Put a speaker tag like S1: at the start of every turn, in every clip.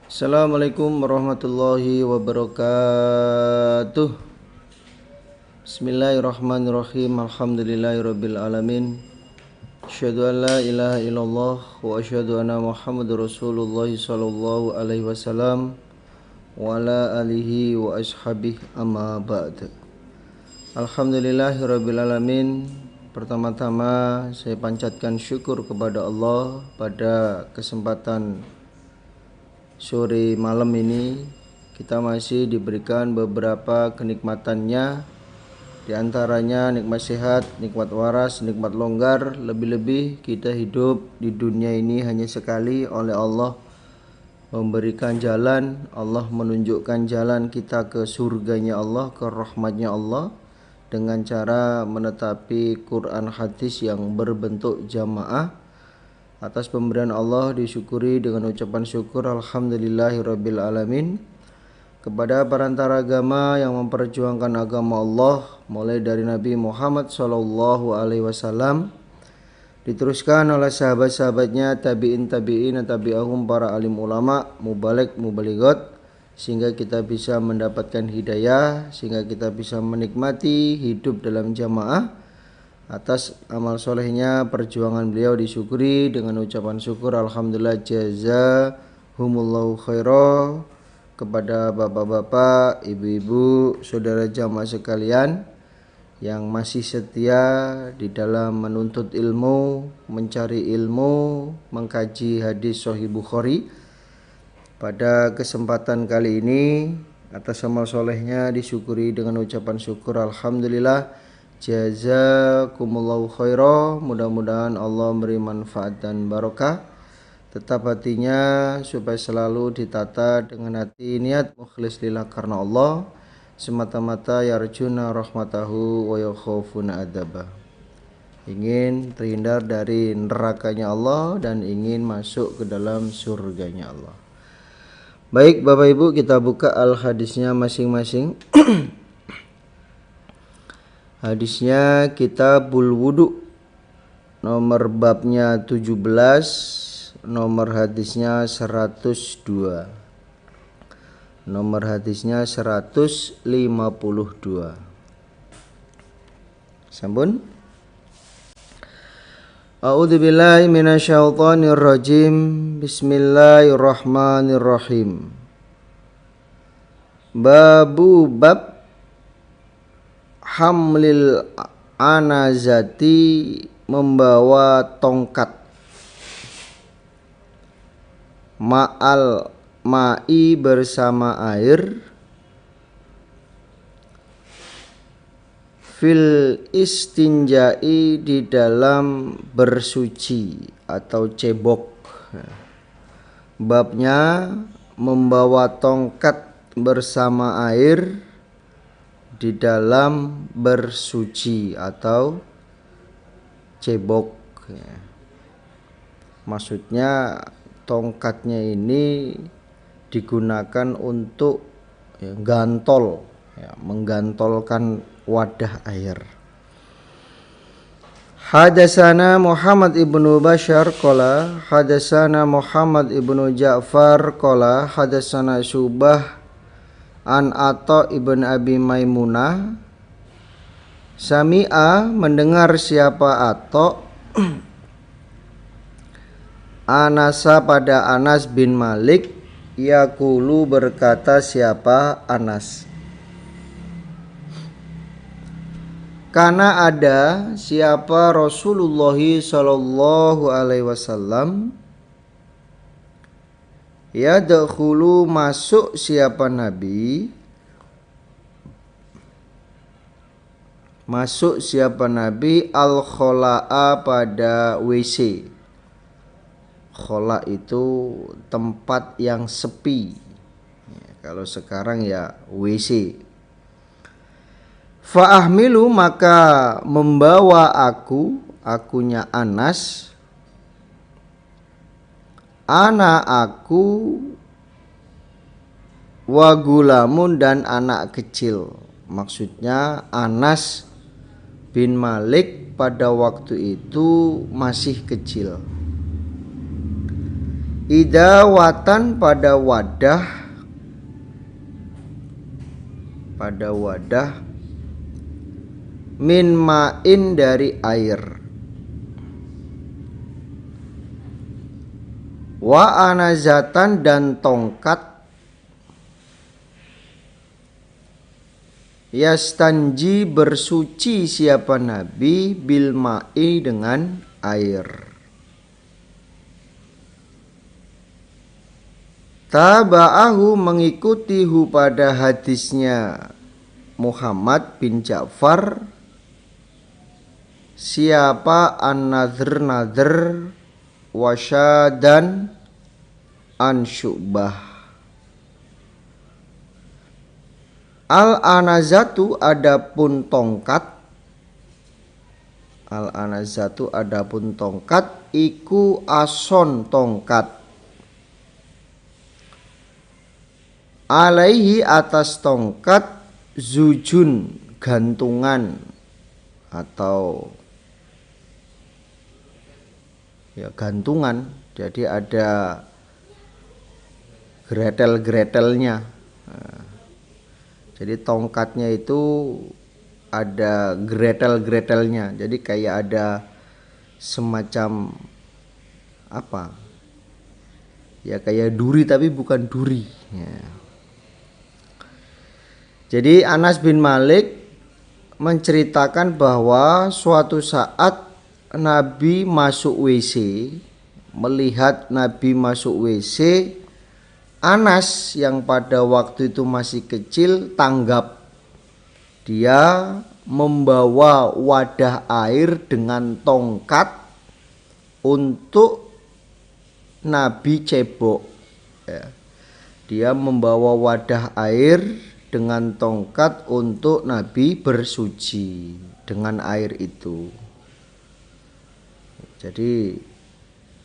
S1: Assalamualaikum warahmatullahi wabarakatuh. Bismillahirrahmanirrahim. Alhamdulillahirabbil alamin. Asyhadu an la ilaha illallah wa asyhadu anna Muhammadar Rasulullah sallallahu alaihi wasallam wa ala alihi wa ashabihi amma ba'd. Alhamdulillahirabbil alamin. Pertama-tama saya panjatkan syukur kepada Allah pada kesempatan sore malam ini kita masih diberikan beberapa kenikmatannya, diantaranya nikmat sehat, nikmat waras, nikmat longgar. Lebih-lebih kita hidup di dunia ini hanya sekali. Oleh Allah memberikan jalan, Allah menunjukkan jalan kita ke surganya Allah, ke rahmatnya Allah, dengan cara menetapi Quran hadis yang berbentuk jamaah. Atas pemberian Allah disyukuri dengan ucapan syukur alhamdulillahirabbil alamin. Kepada perantara agama yang memperjuangkan agama Allah, mulai dari Nabi Muhammad sallallahu alaihi wasallam, diteruskan oleh sahabat-sahabatnya, tabi'in, tabi'ahum, para alim ulama, mubaligh, mubalighot, sehingga kita bisa mendapatkan hidayah, sehingga kita bisa menikmati hidup dalam jamaah. Atas amal solehnya perjuangan beliau disyukuri dengan ucapan syukur alhamdulillah jazahumullahu khairah. Kepada bapak-bapak, ibu-ibu, saudara jamaah sekalian yang masih setia di dalam menuntut ilmu, mencari ilmu, mengkaji hadis Sahih Bukhari, pada kesempatan kali ini atas amal solehnya disyukuri dengan ucapan syukur alhamdulillah jazakumullahu khairah. Mudah-mudahan Allah memberi manfaat dan barokah. Tetap hatinya supaya selalu ditata dengan hati niat mukhlis lillah karena Allah, semata-mata yarjuna rahmatahu wa yakhafuna adzabah. Ingin terhindar dari nerakanya Allah dan ingin masuk ke dalam surganya Allah. Baik Bapak Ibu, kita buka al-hadisnya masing-masing. Hadisnya Kitabul Wudu, nomor babnya 17, nomor hadisnya 102. Nomor hadisnya 152. Sampun. A'udzubillahi minasyaitonir rajim. Bismillahirrahmanirrahim. Bab hamlil anazati, membawa tongkat, ma'al ma'i, bersama air, fil istinja'i, di dalam bersuci atau cebok. Babnya membawa tongkat bersama air di dalam bersuci atau cebok. Maksudnya tongkatnya ini digunakan untuk gantol, menggantolkan wadah air. Hadasana Muhammad ibnu Bashar qala hadasana Muhammad ibnu Ja'far qala hadasana Syubah an Atha ibn Abi Maimunah. Sami'a, mendengar siapa Atha, Anasa, pada Anas bin Malik, yaqulu, berkata siapa Anas, karena ada siapa Rasulullah sallallahu alaihi wasallam, yadkhulu, masuk siapa Nabi, masuk siapa Nabi, al-khola'a, pada WC. Khola itu tempat yang sepi, kalau sekarang ya WC. Fa'ahmilu, maka membawa akunya Anas, aku, wa gulamun, dan anak kecil. Maksudnya Anas bin Malik pada waktu itu masih kecil. Idawatan pada wadah min ma'in dari air. Wa anazatan dan tongkat. Yastanji bersuci siapa Nabi bil ma'i dengan air. Taba'ahu mengikuti pada hadisnya Muhammad bin Ja'far siapa an-nadhr wasyadan an Syu'bah. Al-anazatu adapun tongkat iku ason tongkat. Alaihi atas tongkat zujun gantungan atau ya gantungan. Jadi ada gretel-gretelnya. Jadi tongkatnya itu ada gretel-gretelnya. Jadi kayak ada semacam apa? Ya kayak duri tapi bukan duri. Ya. Jadi Anas bin Malik menceritakan bahwa suatu saat Nabi masuk WC, melihat Nabi masuk WC, Anas yang pada waktu itu masih kecil tanggap. Dia membawa wadah air dengan tongkat untuk Nabi cebok. Ya. Dia membawa wadah air dengan tongkat untuk Nabi bersuci dengan air itu. Jadi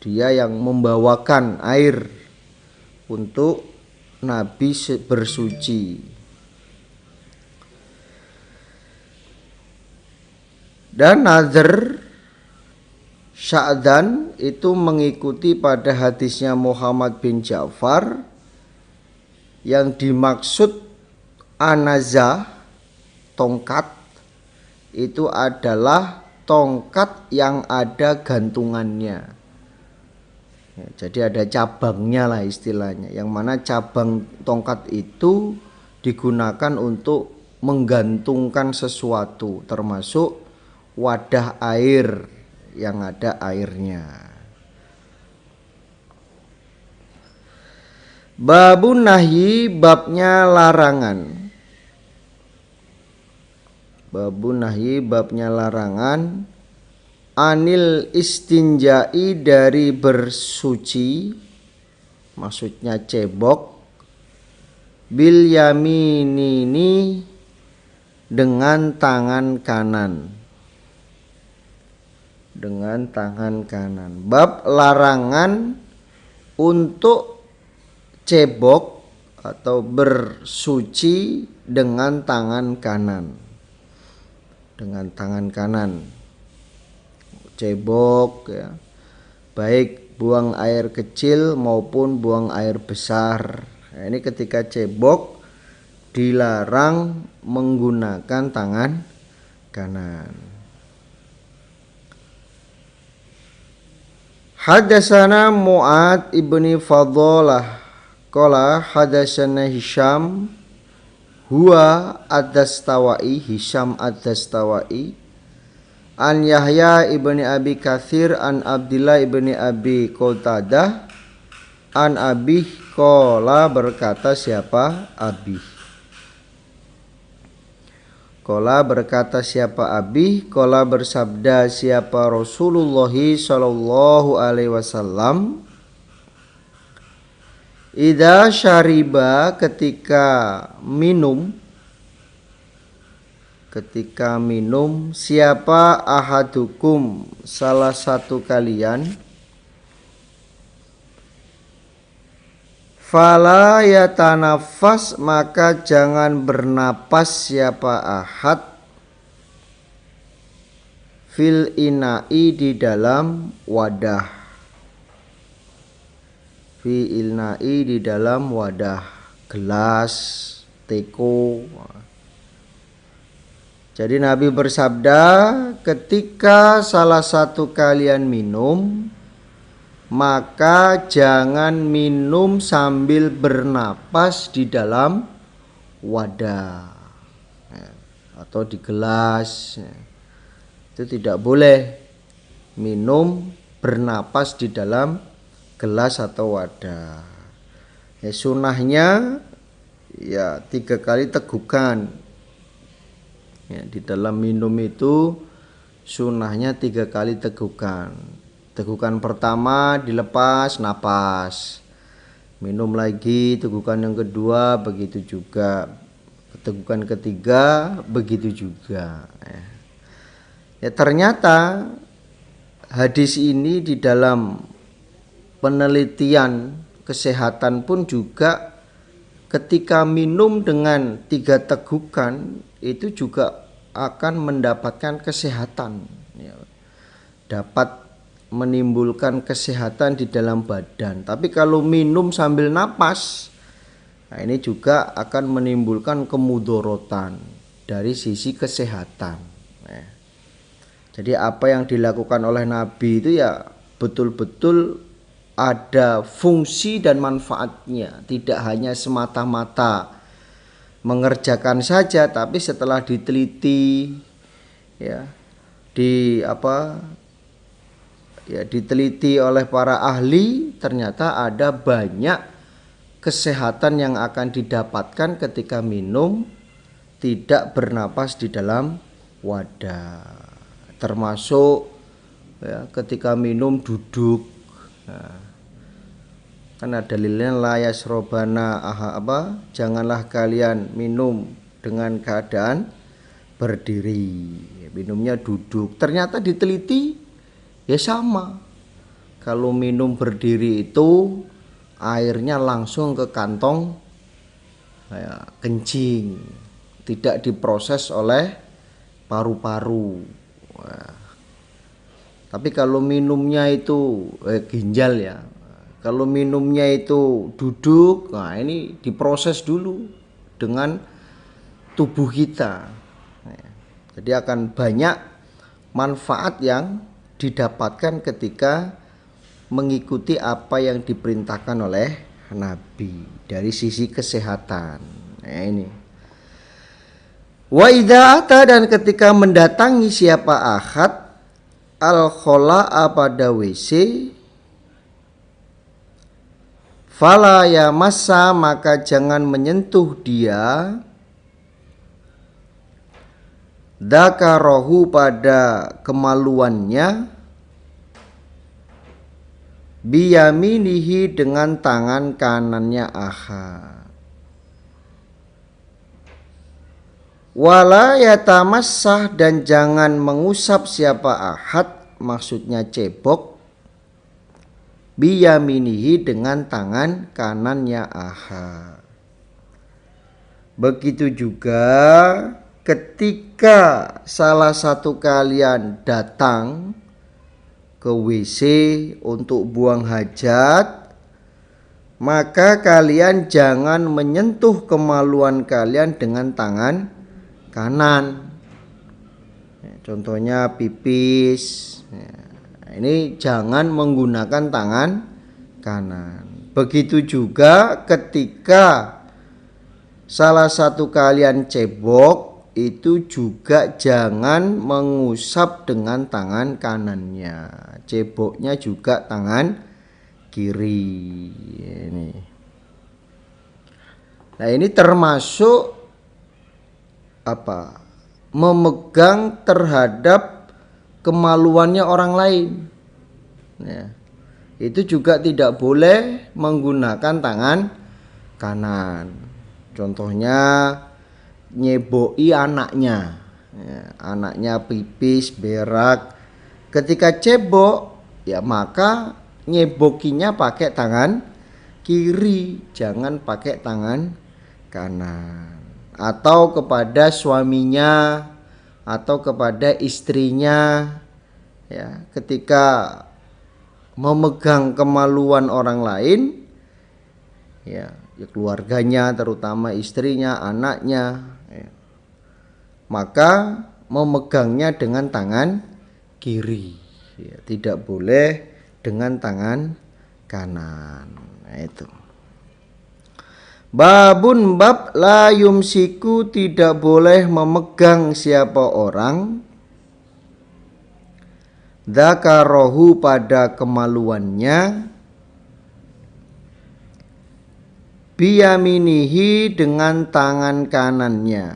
S1: dia yang membawakan air untuk Nabi bersuci. Dan nazar sya'dan itu mengikuti pada hadisnya Muhammad bin Ja'far yang dimaksud anazah tongkat itu adalah tongkat yang ada gantungannya. Ya, jadi ada cabangnya lah istilahnya, yang mana cabang tongkat itu digunakan untuk menggantungkan sesuatu, termasuk wadah air yang ada airnya. Babun nahyi babnya larangan. Babun nahyi babnya larangan. Anil istinjai dari bersuci, maksudnya cebok, bil yaminini dengan tangan kanan. Dengan tangan kanan. Bab larangan untuk cebok atau bersuci dengan tangan kanan. Dengan tangan kanan. Cebok ya, baik buang air kecil maupun buang air besar. Nah, ini ketika cebok dilarang menggunakan tangan kanan. Hadatsana Mu'ad ibni Fadhalah qala hadatsana Hisham huwa ad-Dastawai, Hisham ad-Dastawai, an Yahya ibni Abi Katsir an Abdillah ibni Abi Qatadah an Abi qala berkata siapa Abi. Qala berkata siapa Abi, qala bersabda siapa Rasulullah sallallahu alaihi wasallam, idza syariba ketika minum siapa ahadukum salah satu kalian, Fala yatanafas, maka jangan bernapas siapa ahad fil ina'i, di dalam wadah. Fi ilna'i, di dalam wadah, gelas, teko. Jadi Nabi bersabda, ketika salah satu kalian minum, maka jangan minum sambil bernapas di dalam wadah atau di gelas. Itu tidak boleh minum bernapas di dalam gelas atau wadah. Ya, sunahnya ya 3 kali tegukan. Ya, di dalam minum itu sunahnya 3 kali tegukan. Tegukan pertama dilepas napas, minum lagi. Tegukan yang kedua begitu juga. Tegukan ketiga begitu juga. Ya, ternyata hadis ini di dalam penelitian kesehatan pun juga ketika minum dengan 3 tegukan itu juga akan mendapatkan kesehatan, ya, dapat menimbulkan kesehatan di dalam badan. Tapi kalau minum sambil napas, nah ini juga akan menimbulkan kemudorotan dari sisi kesehatan. Nah, jadi apa yang dilakukan oleh Nabi itu ya betul-betul ada fungsi dan manfaatnya, tidak hanya semata-mata mengerjakan saja, tapi setelah diteliti, ya, diteliti oleh para ahli, ternyata ada banyak kesehatan yang akan didapatkan ketika minum tidak bernapas di dalam wadah, termasuk ya, ketika minum duduk. Nah, kan ada dalilnya la yasrobana janganlah kalian minum dengan keadaan berdiri, minumnya duduk. Ternyata diteliti ya sama, kalau minum berdiri itu airnya langsung ke kantong, ya, kencing, tidak diproses oleh paru-paru. Tapi kalau minumnya itu ginjal, ya, kalau minumnya itu duduk, nah ini diproses dulu dengan tubuh kita. Jadi akan banyak manfaat yang didapatkan ketika mengikuti apa yang diperintahkan oleh Nabi dari sisi kesehatan. Nah ini. Wa idza ata, dan ketika mendatangi siapa ahad al-khola'a, pada WC, fala yamassa, maka jangan menyentuh dia, dzakarahu, pada kemaluannya, biyaminihi, dengan tangan kanannya ahad. Wala yatamassah, dan jangan mengusap siapa ahad, maksudnya cebok, biyaminihi, dengan tangan kanannya ahad. Begitu juga ketika salah satu kalian datang ke WC untuk buang hajat, maka kalian jangan menyentuh kemaluan kalian dengan tangan kanan. Contohnya pipis, ini jangan menggunakan tangan kanan. Begitu juga ketika salah satu kalian cebok, itu juga jangan mengusap dengan tangan kanannya, ceboknya juga tangan kiri. Ini. Nah ini termasuk memegang terhadap kemaluannya orang lain, ya. Itu juga tidak boleh menggunakan tangan kanan. Contohnya nyeboi anaknya, ya, anaknya pipis berak, ketika cebok ya maka nyebokinya pakai tangan kiri, jangan pakai tangan kanan. Atau kepada suaminya atau kepada istrinya, ya, ketika memegang kemaluan orang lain, ya keluarganya, terutama istrinya, anaknya, ya, maka memegangnya dengan tangan kiri, ya, tidak boleh dengan tangan kanan. Nah, itu. Babun bab la yumsiku, tidak boleh memegang siapa orang dzakarahu pada kemaluannya biyaminihi dengan tangan kanannya.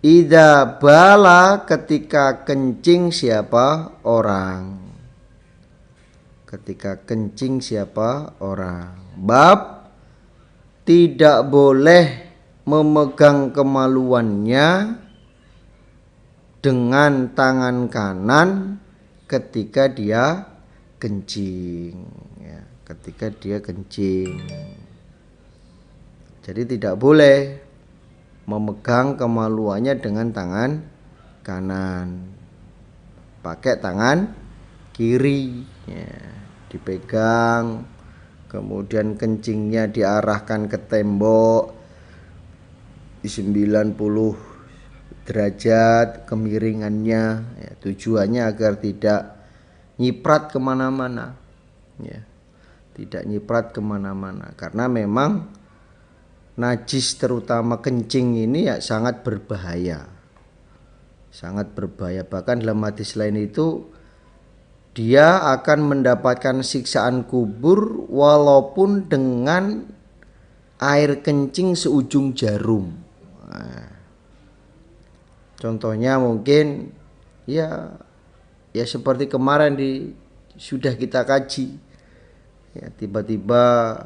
S1: Idza bala, ketika kencing siapa orang. Ketika kencing siapa orang. Bab tidak boleh memegang kemaluannya dengan tangan kanan ketika dia kencing, ya, ketika dia kencing. Jadi tidak boleh memegang kemaluannya dengan tangan kanan, pakai tangan kiri, ya, dipegang. Kemudian kencingnya diarahkan ke tembok di 90 derajat kemiringannya, ya, tujuannya agar tidak nyiprat kemana-mana, ya, tidak nyiprat kemana-mana, karena memang najis terutama kencing ini ya sangat berbahaya, sangat berbahaya. Bahkan dalam hadis lain itu dia akan mendapatkan siksaan kubur walaupun dengan air kencing seujung jarum. Nah, contohnya mungkin ya seperti kemarin sudah kita kaji, ya, tiba-tiba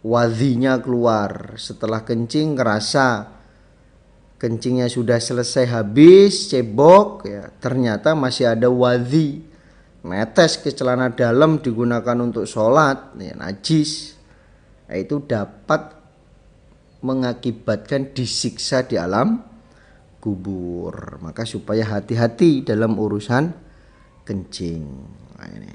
S1: wadhinya keluar setelah kencing, ngerasa kencingnya sudah selesai habis, cebok, ya, ternyata masih ada wadhi, netes ke celana dalam digunakan untuk sholat, ya, najis. Nah, itu dapat mengakibatkan disiksa di alam kubur. Maka supaya hati-hati dalam urusan kencing. Nah, ini.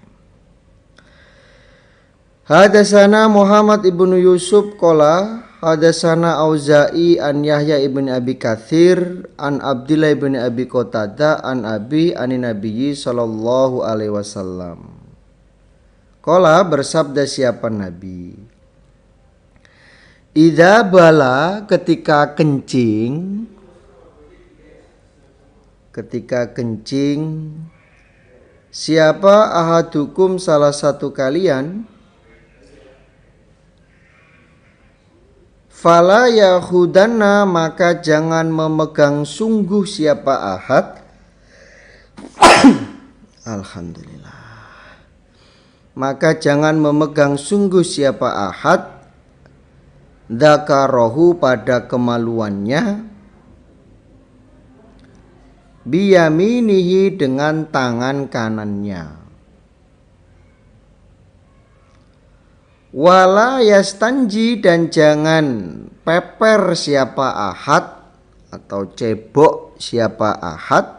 S1: Hadatsana Muhammad ibnu Yusuf qala hadatsana Auza'i an Yahya ibn Abi Katsir an Abdillah ibn Abi Qatadah an Abi anin Nabiyyi sallallahu alaihi wasallam. Qala, bersabda siapa Nabi, idza bala, ketika kencing, siapa ahadukum, salah satu kalian, fala yahudanna, maka jangan memegang sungguh siapa ahad. Alhamdulillah. Maka jangan memegang sungguh siapa ahad dzakarahu pada kemaluannya biyaminihi dengan tangan kanannya. Wala yastanji, dan jangan peper siapa ahad atau cebok siapa ahad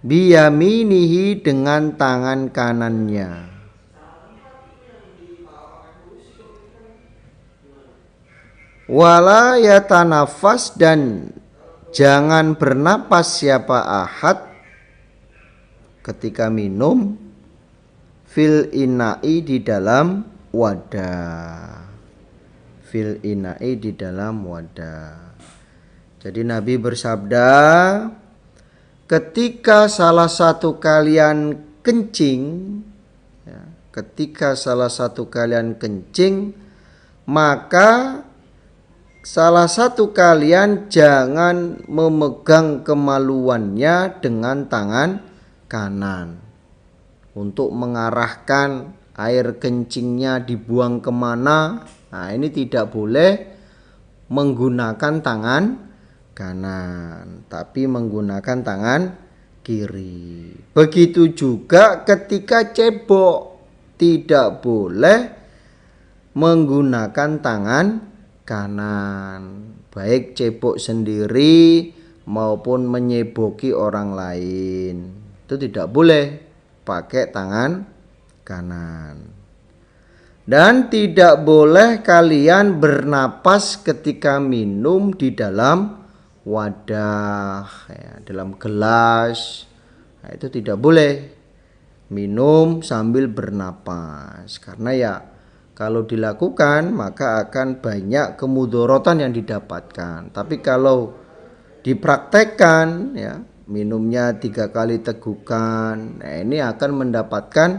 S1: biyaminihi dengan tangan kanannya. Wala yatanafas, dan jangan bernapas siapa ahad ketika minum fil ina'i, di dalam wadah. Fil ina'i, di dalam wadah. Jadi Nabi bersabda, ketika salah satu kalian kencing, ya, ketika salah satu kalian kencing, maka salah satu kalian jangan memegang kemaluannya dengan tangan kanan untuk mengarahkan air kencingnya dibuang kemana. Nah, ini tidak boleh menggunakan tangan kanan, tapi menggunakan tangan kiri. Begitu juga ketika cebok, tidak boleh menggunakan tangan kanan, baik cebok sendiri maupun menyeboki orang lain. Itu tidak boleh pakai tangan kanan. Dan tidak boleh kalian bernapas ketika minum di dalam wadah, ya, dalam gelas. Nah, itu tidak boleh minum sambil bernapas, karena ya kalau dilakukan maka akan banyak kemudorotan yang didapatkan. Tapi kalau dipraktekkan, ya, minumnya 3 kali tegukan, nah ini akan mendapatkan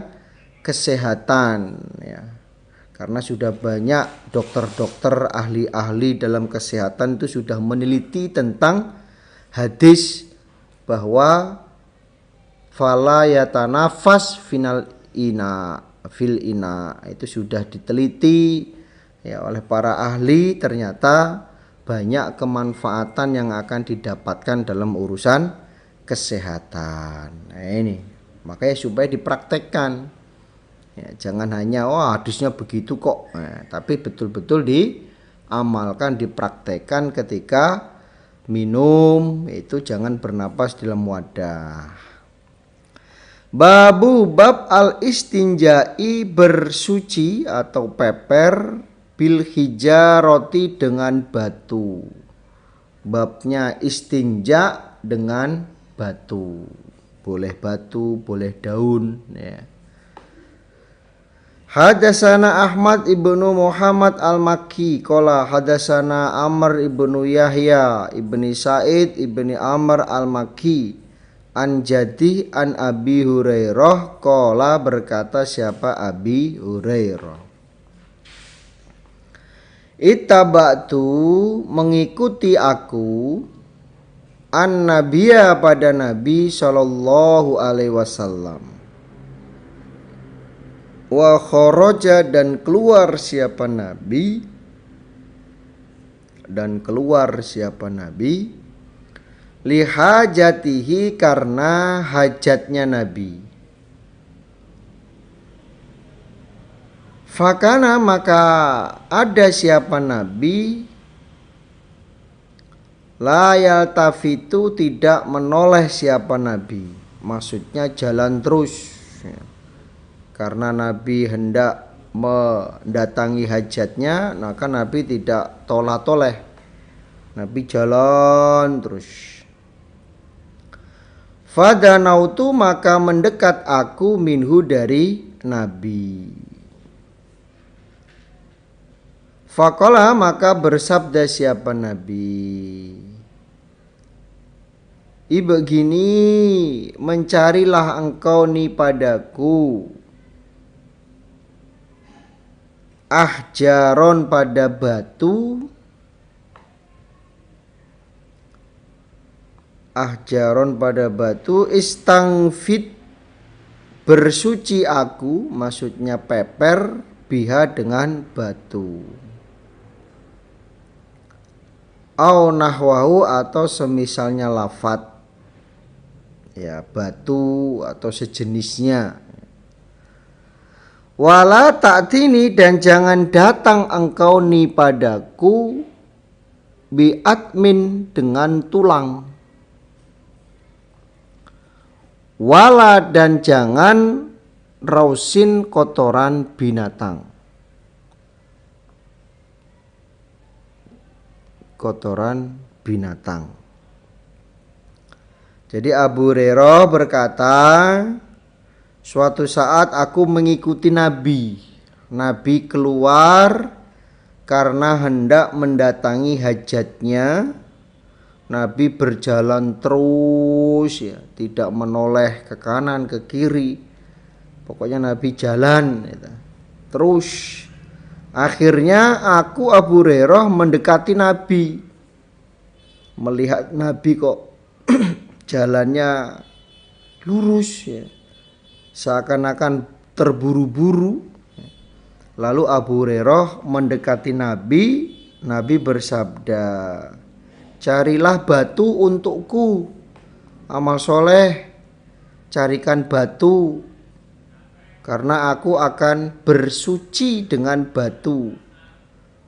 S1: kesehatan, ya. Karena sudah banyak dokter-dokter, ahli-ahli dalam kesehatan itu sudah meneliti tentang hadis bahwa fala yatanafas fil ina itu sudah diteliti, ya, oleh para ahli. Ternyata banyak kemanfaatan yang akan didapatkan dalam urusan kesehatan. Nah ini makanya supaya dipraktekkan. Ya, jangan hanya hadisnya begitu kok, nah, tapi betul-betul diamalkan, dipraktekkan ketika minum itu jangan bernapas dalam wadah. Bab al-istinja'i, bersuci atau peper, bil hijaroti, dengan batu. Babnya istinja dengan batu. Boleh batu, boleh daun, ya. Hadasana Ahmad ibnu Muhammad al-Makki qala hadasana Amr ibnu Yahya ibni Sa'id ibni Amr al-Makki an jadih an Abi Hurairah qala, berkata siapa Abi Hurairah, ittaba'tu, mengikuti aku, an nabiya, pada Nabi sallallahu alaihi wasallam, wa kharaja, dan keluar siapa Nabi, lihajatihi, karena hajatnya Nabi. Fakana, maka ada siapa Nabi, la yaltafitu, tidak menoleh siapa Nabi, maksudnya jalan terus, ya. Karena Nabi hendak mendatangi hajatnya, maka Nabi tidak tolah-toleh, Nabi jalan terus. Fadanautu, maka mendekat aku, minhu, dari Nabi. Faqala, maka bersabda siapa Nabi, ibegini, mencarilah engkau ni padaku, ahjaron, pada batu, istangfit, bersuci aku, maksudnya peper, biha, dengan batu, au nahwahu, atau semisalnya lafat, ya, batu atau sejenisnya. Wala ta'tini, dan jangan datang engkau ni padaku, bi'atmin, dengan tulang. Wala, dan jangan rausin, kotoran binatang. Jadi Abu Hurairah berkata, suatu saat aku mengikuti Nabi. Nabi keluar karena hendak mendatangi hajatnya. Nabi berjalan terus, ya, tidak menoleh ke kanan ke kiri. Pokoknya Nabi jalan, ya, terus. Akhirnya aku, Abu Hurairah, mendekati Nabi. Melihat Nabi kok jalannya lurus, ya, seakan-akan terburu-buru. Lalu Abu Hurairah mendekati Nabi. Nabi bersabda, carilah batu untukku, amal soleh, carikan batu, karena aku akan bersuci dengan batu.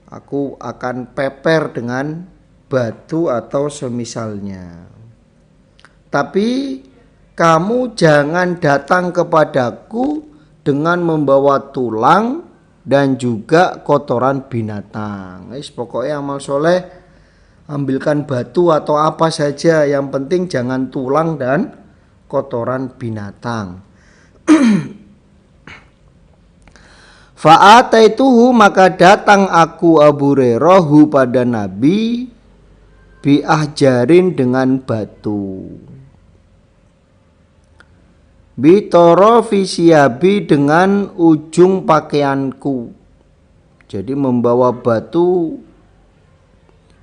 S1: Aku akan peper dengan batu atau semisalnya. Tapi kamu jangan datang kepadaku dengan membawa tulang dan juga kotoran binatang. Pokoknya amal soleh, ambilkan batu atau apa saja, yang penting jangan tulang dan kotoran binatang. Fa'ataituhu, maka datang aku Abu Hurairah pada Nabi bi'ahjarin dengan batu, bitorofi siyabi dengan ujung pakaianku. Jadi membawa batu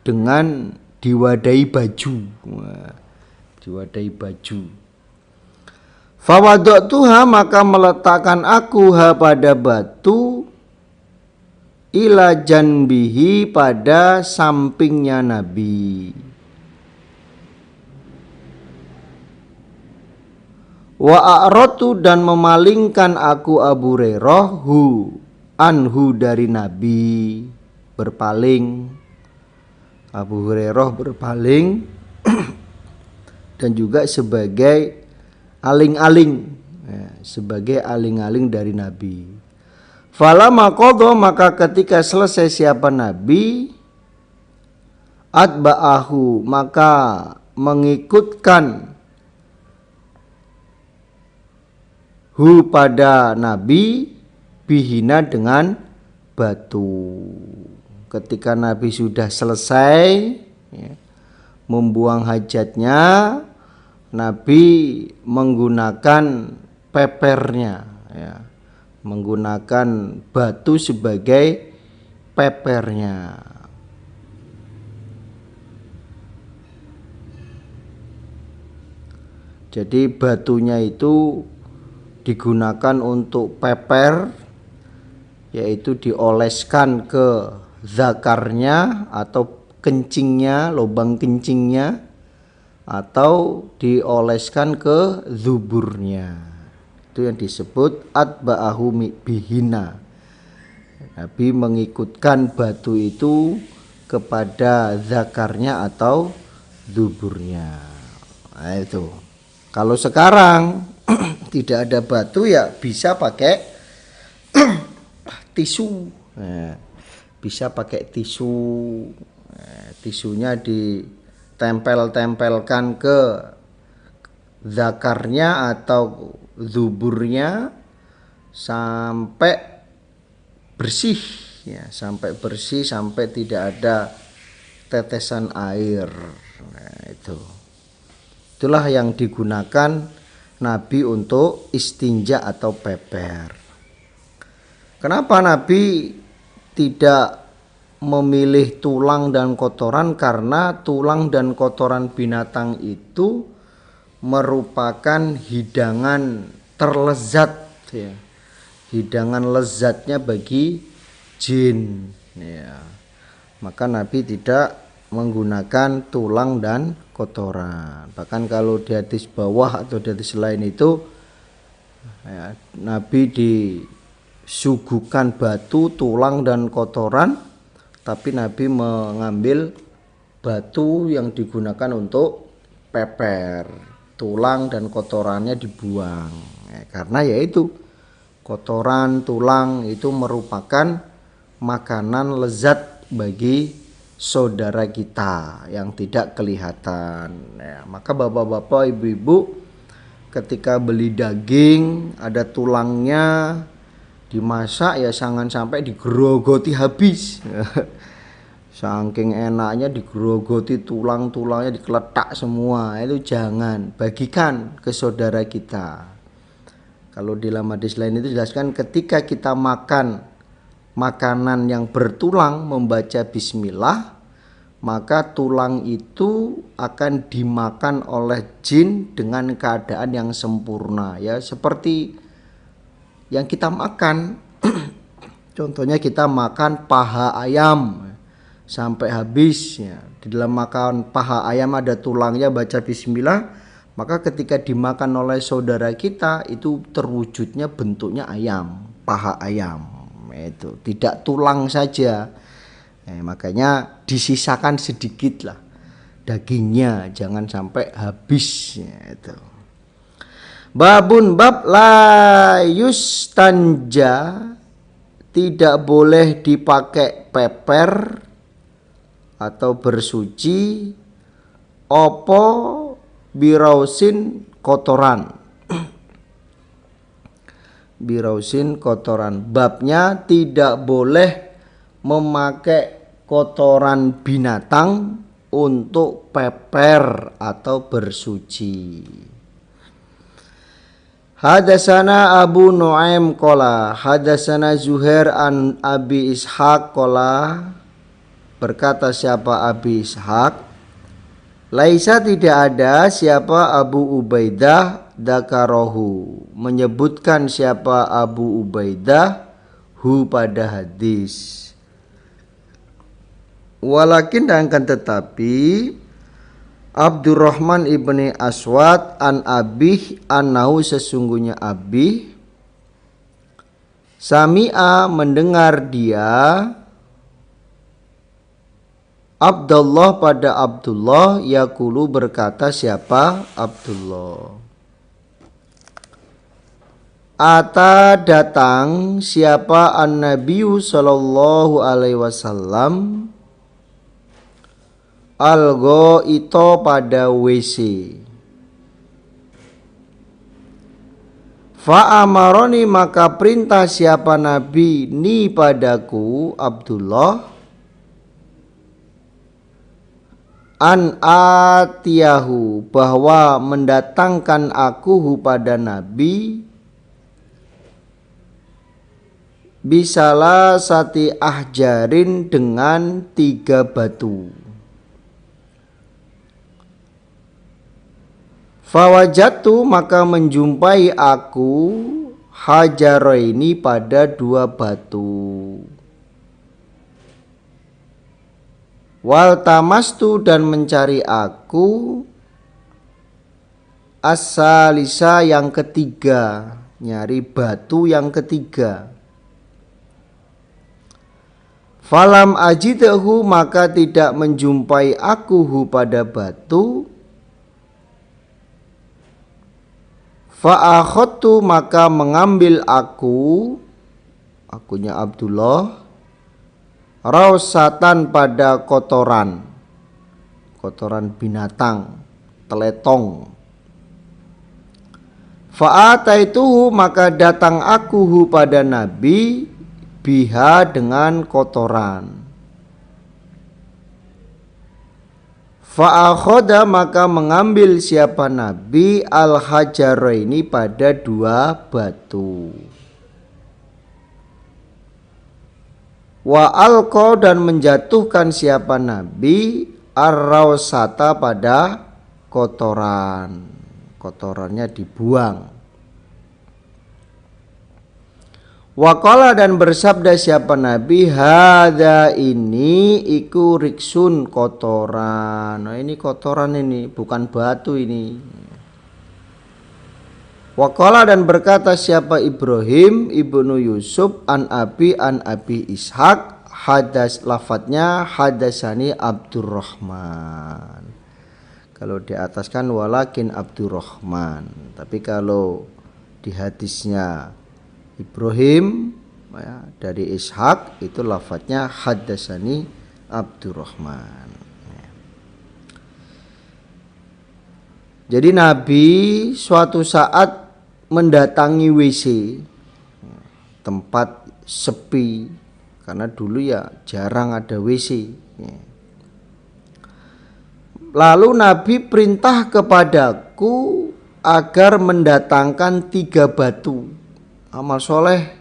S1: dengan diwadahi baju. Diwadahi baju. Fawadatuha, maka meletakkan aku pada batu, ila janbihi, pada sampingnya Nabi. Wa a'ratu, dan memalingkan aku Abu Hurairah anhu, dari Nabi, berpaling. Abu Hurairah berpaling dan juga sebagai aling-aling, sebagai aling-aling dari Nabi. Falamma qadha, maka ketika selesai siapa Nabi, atba'ahu, maka mengikutkan pada Nabi, bihina, dengan batu. Ketika Nabi sudah selesai membuang hajatnya, Nabi menggunakan pepernya, menggunakan batu sebagai pepernya. Jadi batunya itu digunakan untuk peper, yaitu dioleskan ke zakarnya atau kencingnya, lubang kencingnya, atau dioleskan ke zuburnya. Itu yang disebut atba'ahu bihina. Nabi mengikutkan batu itu kepada zakarnya atau zuburnya. Nah, itu. Kalau sekarang tidak ada batu, ya bisa pakai tisu. Bisa pakai tisu. Tisunya ditempel-tempelkan ke zakarnya atau zuburnya sampai bersih, sampai bersih, sampai tidak ada tetesan air. Itulah yang digunakan Nabi untuk istinja atau peper. Kenapa Nabi tidak memilih tulang dan kotoran? Karena tulang dan kotoran binatang itu merupakan hidangan terlezat, hidangan lezatnya bagi jin. Maka Nabi tidak menggunakan tulang dan kotoran. Bahkan kalau di hadis bawah atau di hadis lain itu, Nabi disuguhkan batu, tulang dan kotoran, tapi Nabi mengambil batu yang digunakan untuk peper, tulang dan kotorannya dibuang. Karena yaitu kotoran, tulang itu merupakan makanan lezat bagi saudara kita yang tidak kelihatan. Maka bapak-bapak, ibu-ibu, ketika beli daging ada tulangnya, dimasak ya jangan sampai digerogoti habis. Saking enaknya digerogoti tulang-tulangnya, dikeletak semua. Itu jangan, bagikan ke saudara kita. Kalau di dalam hadis lain itu jelaskan, ketika kita makan makanan yang bertulang membaca bismillah, maka tulang itu akan dimakan oleh jin dengan keadaan yang sempurna, ya seperti yang kita makan. Contohnya kita makan paha ayam sampai habis, ya. Di dalam makan paha ayam ada tulangnya, baca bismillah, Maka ketika dimakan oleh saudara kita itu terwujudnya bentuknya ayam, paha ayam. Itu tidak tulang saja. Makanya disisakan sedikit lah dagingnya, jangan sampai habis. Itu. Babun bab la yustanja, tidak boleh dipakai peper atau bersuci opo birausin kotoran. Birausin kotoran. Babnya tidak boleh memakai kotoran binatang untuk peper atau bersuci. Hadasana Abu Nuaim qala hadasana Zuhair an Abi Ishaq qala, berkata siapa Abi Ishaq, laisa tidak ada siapa Abu Ubaidah dzakarahu, menyebutkan siapa Abu Ubaidah hu pada hadis. Walakin akan tetapi Abdurrahman ibni Aswad an Abih annahu, sesungguhnya Abih sami'a mendengar dia Abdullah pada Abdullah yaqulu, berkata siapa Abdullah, ata datang siapa an-nabiyyu sallallahu alaihi wasallam al-ghaito pada WC. Fa'amaroni, maka perintah siapa Nabi ni padaku Abdullah, an atiyahu, bahwa mendatangkan aku pada Nabi, bisalah sati ahjarin, dengan 3 batu. Fawajatu, maka menjumpai aku hajaraini, pada 2 batu. Wal tamastu, dan mencari aku as-salisa, yang ketiga, nyari batu yang ketiga. Falam ajidahu, maka tidak menjumpai aku hu pada batu. Fa'akhadtu, maka mengambil akunya Abdullah, rausatan, pada kotoran binatang, teletong. Fa'ataituhu, maka datang aku hu pada Nabi, biha, dengan kotoran. Fa'akhoda, maka mengambil siapa Nabi al-hajaraini, pada 2 batu. Wa alqa, dan menjatuhkan siapa Nabi ar-rausata, pada kotoran. Kotorannya dibuang. Waqala, dan bersabda siapa Nabi, hadza, ini iku riksun, kotoran. Nah, ini kotoran, ini bukan batu ini. Waqala, dan berkata siapa Ibrahim ibnu Yusuf an Abi Ishaq, hadas, lafadznya hadasani Abdurrahman. Kalau di atas kan walakin Abdurrahman, tapi kalau di hadisnya Ibrahim ya, dari Ishaq, itu lafadznya hadasani Abdurrahman. Jadi Nabi suatu saat mendatangi WC, tempat sepi, karena dulu ya jarang ada WC. Lalu Nabi perintah kepadaku agar mendatangkan 3 batu. Amal soleh,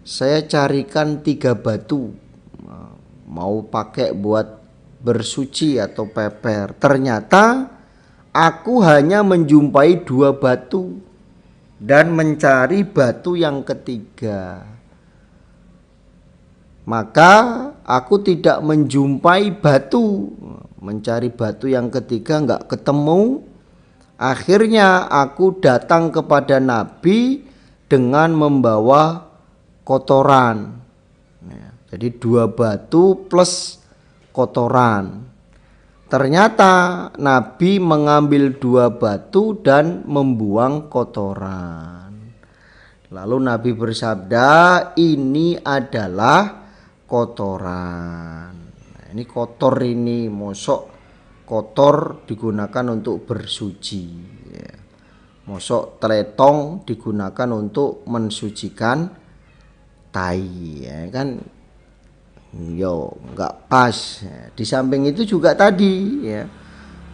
S1: saya carikan 3 batu, mau pakai buat bersuci atau peper. Ternyata aku hanya menjumpai 2 batu dan mencari batu yang ketiga. Maka aku tidak menjumpai batu, mencari batu yang ketiga enggak ketemu. Akhirnya aku datang kepada Nabi dengan membawa kotoran. Jadi 2 batu plus kotoran. Ternyata Nabi mengambil 2 batu dan membuang kotoran. Lalu Nabi bersabda, ini adalah kotoran. Nah, ini kotor ini, mosok kotor digunakan untuk bersuci. Mosok teletong digunakan untuk mensucikan tai, ya kan? Yo, nggak pas. Di samping itu juga tadi, ya,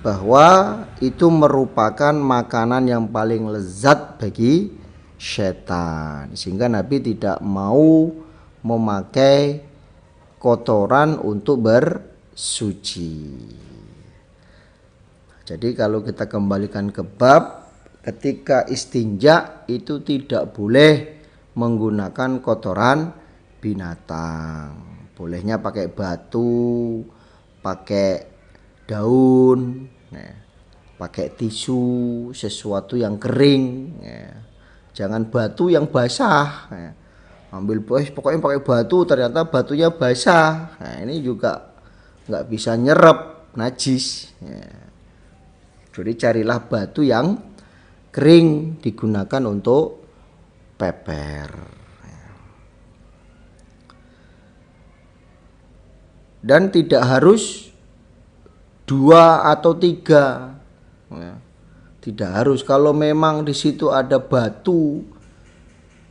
S1: bahwa itu merupakan makanan yang paling lezat bagi setan, sehingga Nabi tidak mau memakai kotoran untuk bersuci. Jadi kalau kita kembalikan ke bab, ketika istinja itu tidak boleh menggunakan kotoran binatang. Bolehnya pakai batu, pakai daun, pakai tisu, sesuatu yang kering, jangan batu yang basah. Ambil pokoknya pakai batu, ternyata batunya basah. Nah, ini juga nggak bisa nyerap, najis. Jadi carilah batu yang kering, digunakan untuk peper. Dan tidak harus 2 atau 3. Tidak harus. Kalau memang di situ ada batu,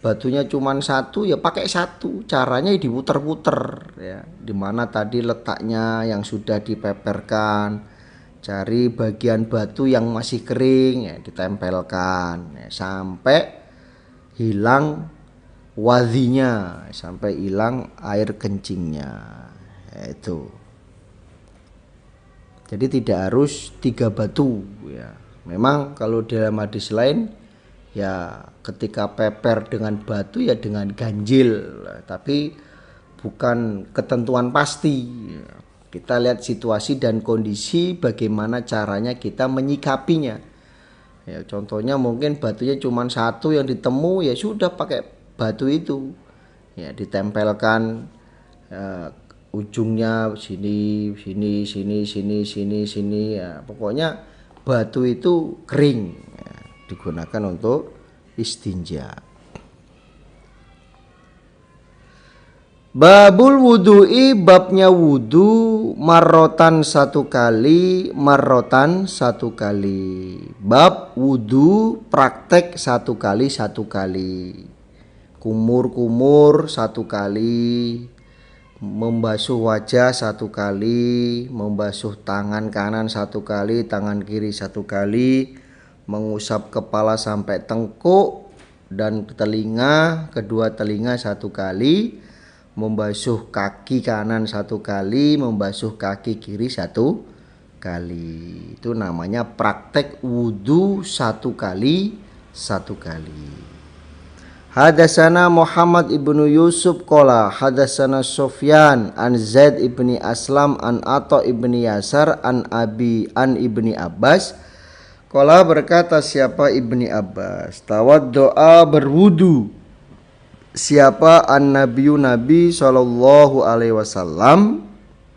S1: batunya cuma 1, ya pakai 1. Caranya diputer-puter, ya. Dimana tadi letaknya yang sudah dipeperkan, cari bagian batu yang masih kering, ya, ditempelkan, ya, sampai hilang wadhinya, sampai hilang air kencingnya, ya, itu. Jadi tidak harus 3 batu, ya. Memang kalau dalam hadis lain, ya ketika peper dengan batu ya dengan ganjil, tapi bukan ketentuan pasti. Kita lihat situasi dan kondisi, bagaimana caranya kita menyikapinya. Ya, contohnya mungkin batunya cuma 1 yang ditemu, ya sudah pakai batu itu, ya ditempelkan ujungnya sini, ya, pokoknya batu itu kering, ya, digunakan untuk istinja. Babul wudu'i, babnya wudu, marrotan 1 kali, marrotan 1 kali. Bab wudu praktek 1 kali 1 kali. Kumur-kumur 1 kali. Membasuh wajah 1 kali, membasuh tangan kanan 1 kali, tangan kiri 1 kali, mengusap kepala sampai tengkuk dan telinga, kedua telinga 1 kali, membasuh kaki kanan 1 kali, membasuh kaki kiri 1 kali. Itu namanya praktek wudu 1 kali 1 kali. Hadasana Muhammad ibnu Yusuf qala hadasana Sufyan an Zaid ibni Aslam an Atha ibni Yasar an ibni Abbas qala, berkata siapa Ibni Abbas, tawaddoa, berwudu siapa an-nabiyyu Nabi sallallahu alaihi wasallam,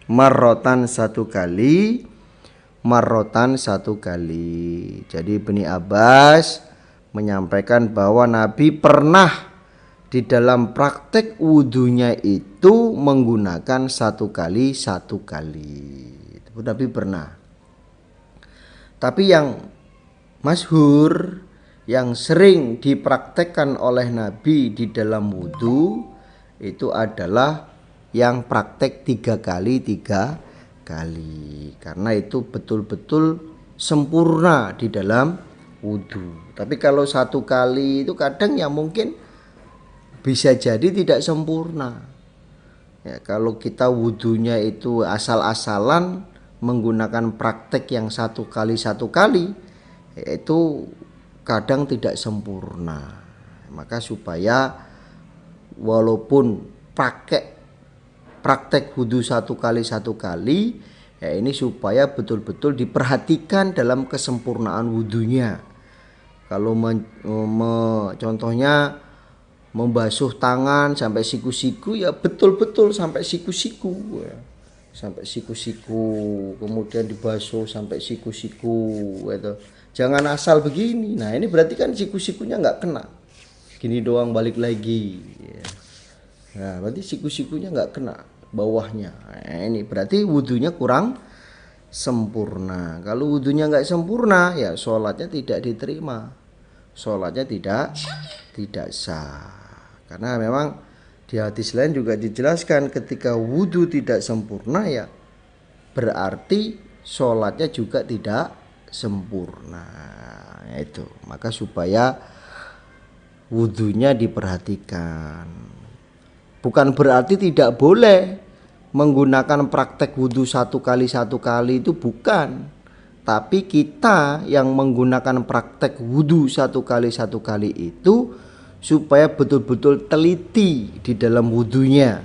S1: marrotan 1 kali, marrotan 1 kali. Jadi Ibni Abbas menyampaikan bahwa Nabi pernah di dalam praktek wudunya itu menggunakan 1 kali 1 kali. Itu Nabi pernah. Tapi yang masyhur, yang sering dipraktekkan oleh Nabi di dalam wudu itu adalah yang praktek 3 kali 3 kali, karena itu betul-betul sempurna di dalam wudu. Tapi kalau 1 kali itu kadang ya mungkin bisa jadi tidak sempurna. Ya, kalau kita wudunya itu asal-asalan menggunakan praktek yang 1 kali 1 kali, itu kadang tidak sempurna. Maka supaya walaupun pakai praktek wudu 1 kali 1 kali, Ya, ini supaya betul-betul diperhatikan dalam kesempurnaan wudhunya. Kalau contohnya membasuh tangan sampai siku-siku, ya betul-betul sampai siku-siku ya. Sampai siku-siku, kemudian dibasuh sampai siku-siku gitu. Jangan asal begini. Nah, ini berarti kan siku-sikunya nggak kena. Gini doang balik lagi ya. Nah, berarti siku-sikunya nggak kena bawahnya. Nah, ini berarti wudhunya kurang sempurna. Kalau wudhunya nggak sempurna, ya sholatnya tidak diterima, sholatnya tidak sah. Karena memang di hadis lain juga dijelaskan ketika wudhu tidak sempurna, ya berarti sholatnya juga tidak sempurna. Itu maka supaya wudhunya diperhatikan. Bukan berarti tidak boleh menggunakan praktek wudhu satu kali itu, bukan. Tapi kita yang menggunakan praktek wudhu satu kali itu supaya betul-betul teliti di dalam wudhunya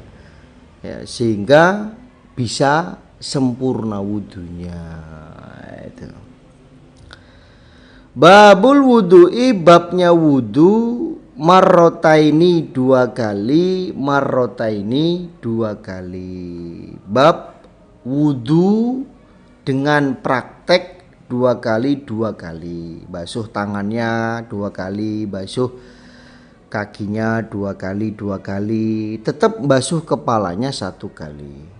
S1: ya, sehingga bisa sempurna wudhunya. Itu. Babul wudhu'i, babnya wudhu, marrotaini dua kali, marrotaini dua kali. Bab wudhu dengan praktek dua kali. Basuh tangannya dua kali, basuh kakinya dua kali. Tetap basuh kepalanya satu kali.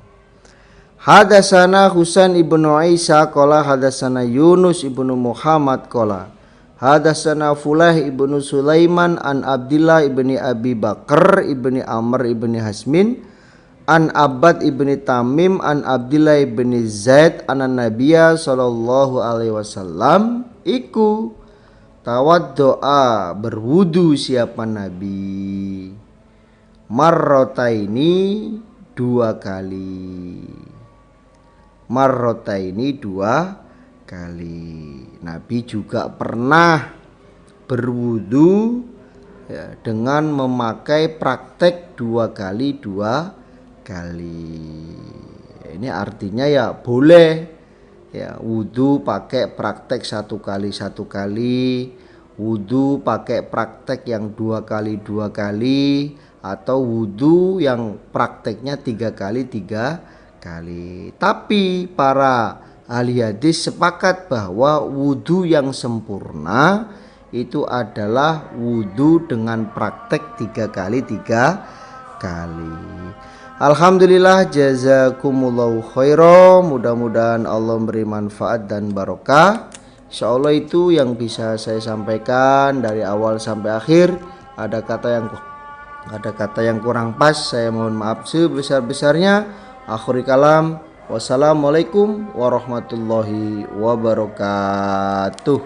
S1: Hadasana Husain ibnu Isa qala hadasana Yunus ibnu Muhammad qala hadasana Fulah ibnu Sulaiman an Abdillah ibni Abi Bakar ibni Amr ibni Hasmin an Abbad ibni Tamim an Abdillah ibni Zaid anan Nabiya sallallahu alaihi wasallam iku tawaddoa, berwudu siapa Nabi, marrotaini dua kali, marrotaini dua kali. Nabi juga pernah berwudu ya, dengan memakai praktek dua kali. Ini artinya ya boleh ya wudu pakai praktek satu kali, wudu pakai praktek yang dua kali, atau wudu yang prakteknya tiga kali. Tapi para ahli hadis sepakat bahwa wudu yang sempurna itu adalah wudu dengan praktek tiga kali. Alhamdulillah, jazakumullahu khairan. Mudah-mudahan Allah memberi manfaat dan barokah. Insyaallah itu yang bisa saya sampaikan dari awal sampai akhir. Ada kata yang kurang pas, saya mohon maaf sebesar-besarnya. Akhir kalam, wassalamualaikum warahmatullahi wabarakatuh.